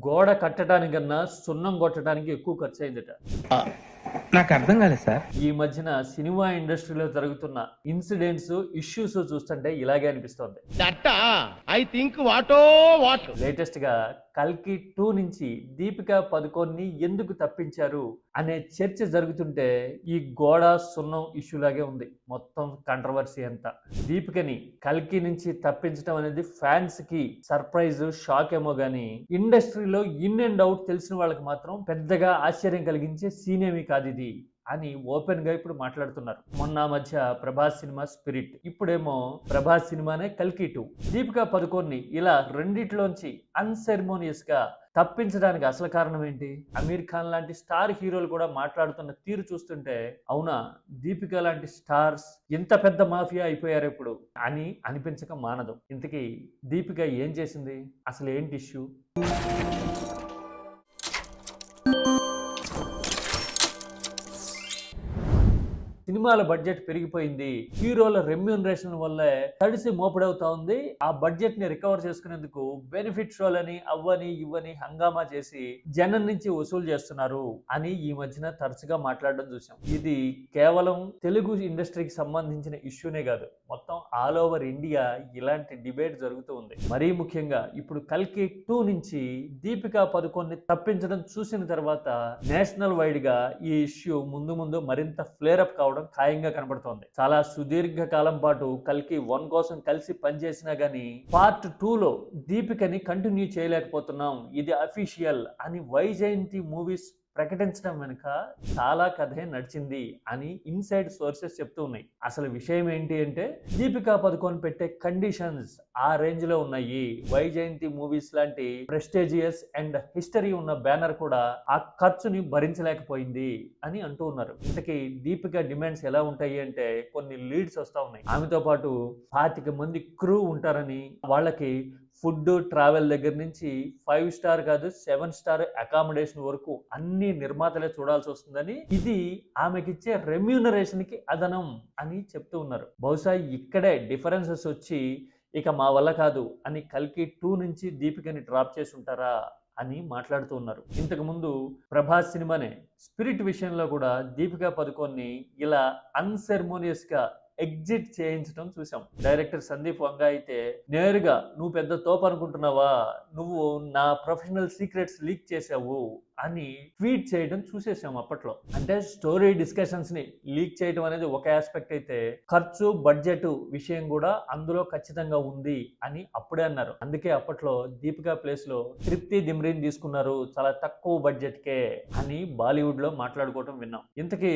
గోడ కట్టడానికన్నా సున్నం కొట్టడానికి ఎక్కువ ఖర్చయిందట. నాకు అర్థం కాలేదు సార్. ఈ మధ్యన సినిమా ఇండస్ట్రీలో జరుగుతున్న ఇన్సిడెంట్స్, ఇష్యూస్ చూస్తుంటే ఇలాగే అనిపిస్తోంది. లేటెస్ట్ గా కల్కి 2 నుంచి దీపికా పదుకోన్ని ఎందుకు తప్పించారు అనే చర్చ జరుగుతుంటే ఈ గోడ సున్నం ఇష్యూ లాగే ఉంది మొత్తం కంట్రవర్సీ అంతా. దీపికని కల్కి నుంచి తప్పించడం అనేది ఫ్యాన్స్ కి సర్ప్రైజ్, షాక్ ఏమో గానీ ఇండస్ట్రీలో ఇన్ అండ్ అవుట్ తెలిసిన వాళ్ళకి మాత్రం పెద్దగా ఆశ్చర్యం కలిగించే సీన్ ఏమీ కాదు ఇది అని ఓపెన్ గా ఇప్పుడు మాట్లాడుతున్నారు. మొన్న మధ్య ప్రభాస్ సినిమా స్పిరిట్, ఇప్పుడేమో ప్రభాస్ సినిమానే కల్కి 2. దీపికా పదుకోన్ని ఇలా రెండిట్లోంచి అన్సెరమోనియస్ గా తప్పించడానికి అసలు కారణం ఏంటి? అమీర్ ఖాన్ లాంటి స్టార్ హీరోలు కూడా మాట్లాడుతున్న తీరు చూస్తుంటే అవునా దీపిక లాంటి స్టార్స్ ఇంత పెద్ద మాఫియా అయిపోయారు ఇప్పుడు అని అనిపించక మానదు. ఇంతకీ దీపిక ఏం చేసింది, అసలు ఏంటి ఇష్యూ? సినిమాల బడ్జెట్ పెరిగిపోయింది, హీరోల రెమ్యూనరేషన్ వల్లే తడిసి మోపడవుతా ఉంది. ఆ బడ్జెట్ ని రికవర్ చేసుకునేందుకు బెనిఫిట్ షోలని అవ్వని ఇవ్వని హంగామా చేసి జనం నుంచి వసూలు చేస్తున్నారు అని ఈ మధ్యన తరచుగా మాట్లాడడం చూసాం. ఇది కేవలం తెలుగు ఇండస్ట్రీకి సంబంధించిన ఇష్యూనే కాదు, మొత్తం ఆల్ ఓవర్ ఇండియా ఇలాంటి డిబేట్ జరుగుతూ ఉంది. మరీ ముఖ్యంగా ఇప్పుడు కల్కి 2 నుంచి దీపికా పదుకోన్ని తప్పించడం చూసిన తర్వాత నేషనల్ వైడ్ గా ఈ ఇష్యూ ముందు ముందు మరింత ఫ్లేర్ అప్ కావడం ఖాయంగా కనబడుతోంది. చాలా సుదీర్ఘ కాలం పాటు కల్కి 1 కోసం కలిసి పనిచేసినా గానీ పార్ట్ 2 లో దీపికని కంటిన్యూ చేయలేకపోతున్నాం, ఇది అఫీషియల్ అని వైజయంతి మూవీస్ ప్రకటించడం వెనుక చాలా కథే నడిచింది అని ఇన్సైడ్ సోర్సెస్ చెప్తూ ఉన్నాయి. అసలు విషయం ఏంటి అంటే దీపికా పదుకోన్ పెట్టే కండిషన్స్ ఆ రేంజ్ లో ఉన్నాయి. వైజయంతి మూవీస్ లాంటి ప్రెస్టేజియస్ అండ్ హిస్టరీ ఉన్న బ్యానర్ కూడా ఆ ఖర్చుని భరించలేకపోయింది అని అంటూ ఉన్నారు. ఇంతకీ దీపిక డిమాండ్స్ ఎలా ఉంటాయి అంటే కొన్ని లీడ్స్ వస్తా ఉన్నాయి. ఆమెతో పాటు 25 మంది క్రూ ఉంటారని, వాళ్ళకి ఫుడ్, ట్రావెల్ దగ్గర నుంచి 5 స్టార్ కాదు 7 స్టార్ అకామిడేషన్ వరకు అన్ని నిర్మాతలే చూడాల్సి వస్తుందని, ఇది ఆమెకిచ్చే రెమ్యూనరేషన్ కి అదనం అని చెప్తూ ఉన్నారు. బహుశా ఇక్కడే డిఫరెన్సెస్ వచ్చి ఇక మా వల్ల కాదు అని కల్కి 2 నుంచి దీపికని డ్రాప్ చేసి ఉంటారా అని మాట్లాడుతూ ఉన్నారు. ఇంతకు ముందు ప్రభాస్ సినిమానే స్పిరిట్ విషయంలో కూడా దీపికా పదుకోన్ని ఇలా అన్సెరమోనియస్ గా ఎగ్జిట్ చేయించడం చూసాం. డైరెక్టర్ సందీప్ వంగ అయితే నేరుగా నువ్వు పెద్ద తోపు అనుకుంటున్నావా, నువ్వు నా ప్రొఫెషనల్ సీక్రెట్స్ లీక్ చేసావు అని ట్వీట్ చేయడం చూసేసాం అప్పట్లో. అంటే స్టోరీ డిస్కషన్స్ ని లీక్ చేయడం అనేది ఒక ఆస్పెక్ట్ అయితే ఖర్చు, బడ్జెట్ విషయం కూడా అందులో ఖచ్చితంగా ఉంది అని అప్పుడే అన్నారు. అందుకే అప్పట్లో దీపికా ప్లేస్ లో తృప్తి దిమ్రీని తీసుకున్నారు చాలా తక్కువ బడ్జెట్ కే అని బాలీవుడ్ లో మాట్లాడుకోవడం విన్నాం. ఇంతకీ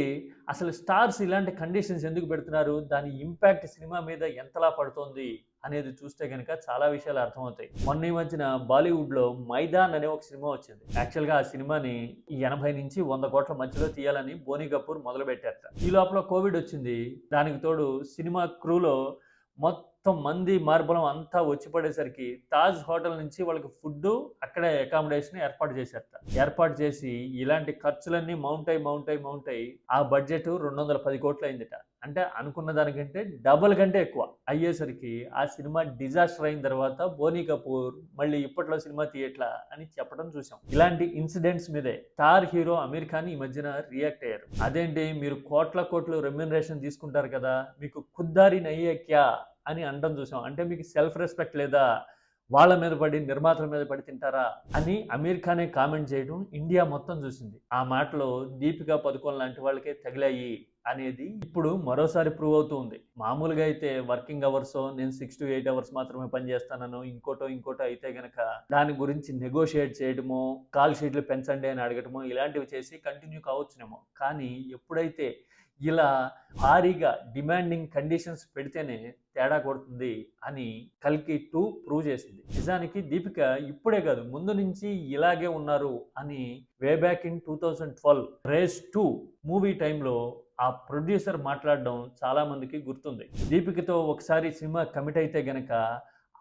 అసలు స్టార్స్ ఇలాంటి కండిషన్స్ ఎందుకు పెడుతున్నారు, దాని ఇంపాక్ట్ సినిమా మీద ఎంతలా పడుతోంది అనేది చూస్తే కనుక చాలా విషయాలు అర్థమవుతాయి. మొన్న ఈ మధ్యన బాలీవుడ్ లో మైదాన్ అనే ఒక సినిమా వచ్చింది. యాక్చువల్ గా ఆ సినిమాని 80 నుంచి 100 కోట్ల మధ్యలో తీయాలని బోనీ కపూర్ మొదలు పెట్టారట. ఈ లోపల కోవిడ్ వచ్చింది. దానికి తోడు సినిమా క్రూలో మొత్తం మంది మార్బలం అంతా వచ్చి పడేసరికి తాజ్ హోటల్ నుంచి వాళ్ళకి ఫుడ్, అక్కడే అకామిడేషన్ ఏర్పాటు చేశారట. ఏర్పాటు చేసి ఇలాంటి ఖర్చులన్నీ మౌంట్ అయి ఆ బడ్జెట్ 210 కోట్లు అయిందట. అంటే అనుకున్న దానికంటే డబుల్ కంటే ఎక్కువ అయ్యేసరికి ఆ సినిమా డిజాస్టర్ అయిన తర్వాత బోనీ కపూర్ మళ్ళీ ఇప్పట్లో సినిమా తీయట్లా అని చెప్పడం చూసాం. ఇలాంటి ఇన్సిడెంట్స్ మీదే స్టార్ హీరో అమీర్ ఖాన్ ఈ మధ్యన రియాక్ట్ అయ్యారు. అదేంటి మీరు కోట్లు రెమ్యూనరేషన్ తీసుకుంటారు కదా, మీకు ఖుద్దారి నయ్యే క్యా అని అనడం చూసాం. అంటే మీకు సెల్ఫ్ రెస్పెక్ట్ లేదా, వాళ్ళ మీద పడి నిర్మాతల మీద పడి తింటారా అని అమీర్ ఖానే కామెంట్ చేయడం ఇండియా మొత్తం చూసింది. ఆ మాటలో దీపికా పదుకోన్ లాంటి వాళ్ళకే తగిలాయి అనేది ఇప్పుడు మరోసారి ప్రూవ్ అవుతూ ఉంది. మామూలుగా అయితే వర్కింగ్ అవర్స్ నేను 6 to 8 అవర్స్ మాత్రమే పనిచేస్తానను ఇంకోటో అయితే గనక దాని గురించి నెగోషియేట్ చేయడమో, కాల్ షీట్లు పెంచండి అని అడగటమో ఇలాంటివి చేసి కంటిన్యూ కావచ్చునేమో. కానీ ఎప్పుడైతే ఇలా భారీగా డిమాండింగ్ కండిషన్స్ పెడితేనే తేడా కొడుతుంది అని కల్కి 2 ప్రూవ్ చేసింది. నిజానికి దీపిక ఇప్పుడే కాదు ముందు నుంచి ఇలాగే ఉన్నారు అని way back in 2012 race 2 movie టైంలో ఆ ప్రొడ్యూసర్ మాట్లాడడం చాలా మందికి గుర్తుంది. దీపికతో ఒకసారి సినిమా కమిట్ అయితే గనక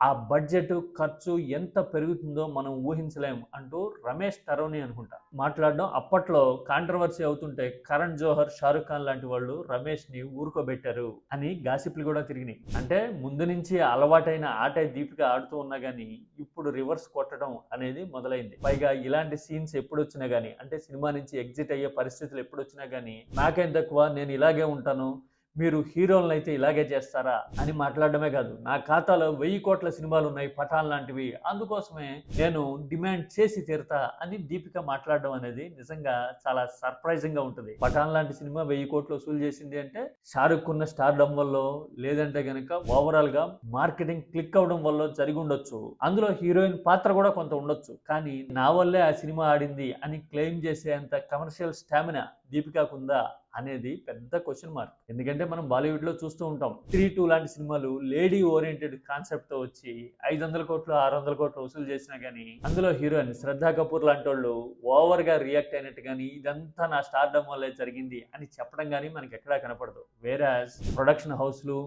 ఆ బడ్జెట్ ఖర్చు ఎంత పెరుగుతుందో మనం ఊహించలేం అంటూ రమేష్ తరోని అనుకుంటా మాట్లాడడం అప్పట్లో కాంట్రవర్సీ అవుతుంటే కరణ్ జోహర్, షారుఖ్ ఖాన్ లాంటి వాళ్ళు రమేష్ ని ఊరుకోబెట్టారు అని గాసిప్లు కూడా తిరిగినాయి. అంటే ముందు నుంచి అలవాటైన ఆటే దీపిక ఆడుతూ ఉన్నా గానీ ఇప్పుడు రివర్స్ కొట్టడం అనేది మొదలైంది. పైగా ఇలాంటి సీన్స్ ఎప్పుడు వచ్చినా గానీ, అంటే సినిమా నుంచి ఎగ్జిట్ అయ్యే పరిస్థితులు ఎప్పుడు వచ్చినా గానీ, నాకేం తక్కువ, నేను ఇలాగే ఉంటాను, మీరు హీరోలను అయితే ఇలాగే చేస్తారా అని మాట్లాడడమే కాదు, నా ఖాతాలో 1000 కోట్ల సినిమాలు ఉన్నాయి పఠాన్ లాంటివి, అందుకోసమే నేను డిమాండ్ చేసి తీరుతా అని దీపిక మాట్లాడడం అనేది నిజంగా చాలా సర్ప్రైజింగ్ గా ఉంటుంది. పఠాన్ లాంటి సినిమా 1000 కోట్లు వసూలు చేసింది అంటే షారుఖ్ ఉన్న స్టార్డమ్ వల్ల, లేదంటే గనక ఓవరాల్ గా మార్కెటింగ్ క్లిక్ అవడం వల్ల జరిగి ఉండొచ్చు. అందులో హీరోయిన్ పాత్ర కూడా కొంత ఉండొచ్చు. కానీ నా వల్లే ఆ సినిమా ఆడింది అని క్లెయిమ్ చేసేంత కమర్షియల్ స్టామినా దీపికాకు ఉందా అనేది పెద్ద క్వశ్చన్ మార్క్. ఎందుకంటే మనం బాలీవుడ్ లో చూస్తూ ఉంటాం, 3-2 లాంటి సినిమాలు లేడీ ఓరియంటెడ్ కాన్సెప్ట్ తో వచ్చి 500 కోట్లు 600 కోట్లు వసూలు చేసినా గానీ అందులో హీరోయిన్ శ్రద్ధా కపూర్ లాంటి వాళ్ళు ఓవర్ గా రియాక్ట్ అయినట్టు గానీ, ఇదంతా నా స్టార్డమ్ వల్లే జరిగింది అని చెప్పడం గానీ మనకి ఎక్కడా కనపడదు. వేరాజ్ ప్రొడక్షన్ హౌస్లు,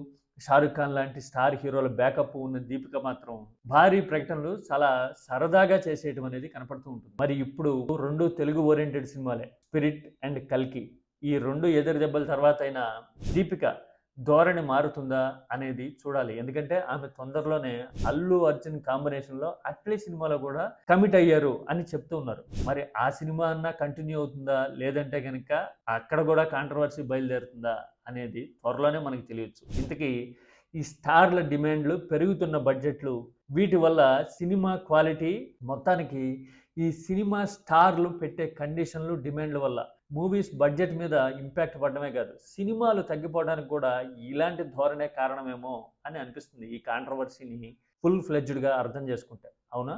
షారుఖ్ ఖాన్ లాంటి స్టార్ హీరోల బ్యాకప్ ఉన్న దీపిక మాత్రం భారీ ప్రకటనలు చాలా సరదాగా చేసేయటం అనేది కనపడుతూ ఉంటుంది. మరి ఇప్పుడు 2 తెలుగు ఓరియంటెడ్ సినిమాలే, స్పిరిట్ అండ్ కల్కి. ఈ 2 ఎదురు దెబ్బల తర్వాత అయినా దీపిక ధోరణి మారుతుందా అనేది చూడాలి. ఎందుకంటే ఆమె తొందరలోనే అల్లు అర్జున్ కాంబినేషన్ లో అట్లీ సినిమాలో కూడా కమిట్ అయ్యారు అని చెప్తూ ఉన్నారు. మరి ఆ సినిమా అన్నా కంటిన్యూ అవుతుందా, లేదంటే కనుక అక్కడ కూడా కాంట్రవర్సీ బయలుదేరుతుందా అనేది త్వరలోనే మనకి తెలియచ్చు. ఇంతకీ ఈ స్టార్ల డిమాండ్లు, పెరుగుతున్న బడ్జెట్లు, వీటి వల్ల సినిమా క్వాలిటీ, మొత్తానికి ఈ సినిమా స్టార్లు పెట్టే కండిషన్లు, డిమాండ్ల వల్ల మూవీస్ బడ్జెట్ మీద ఇంపాక్ట్ పడడమే కాదు, సినిమాలు తగ్గిపోవడానికి కూడా ఇలాంటి ధోరణే కారణమేమో అని అనిపిస్తుంది. ఈ కాంట్రవర్సీని ఫుల్ ఫ్లెడ్జ్డ్గా అర్థం చేసుకుంటే. అవునా?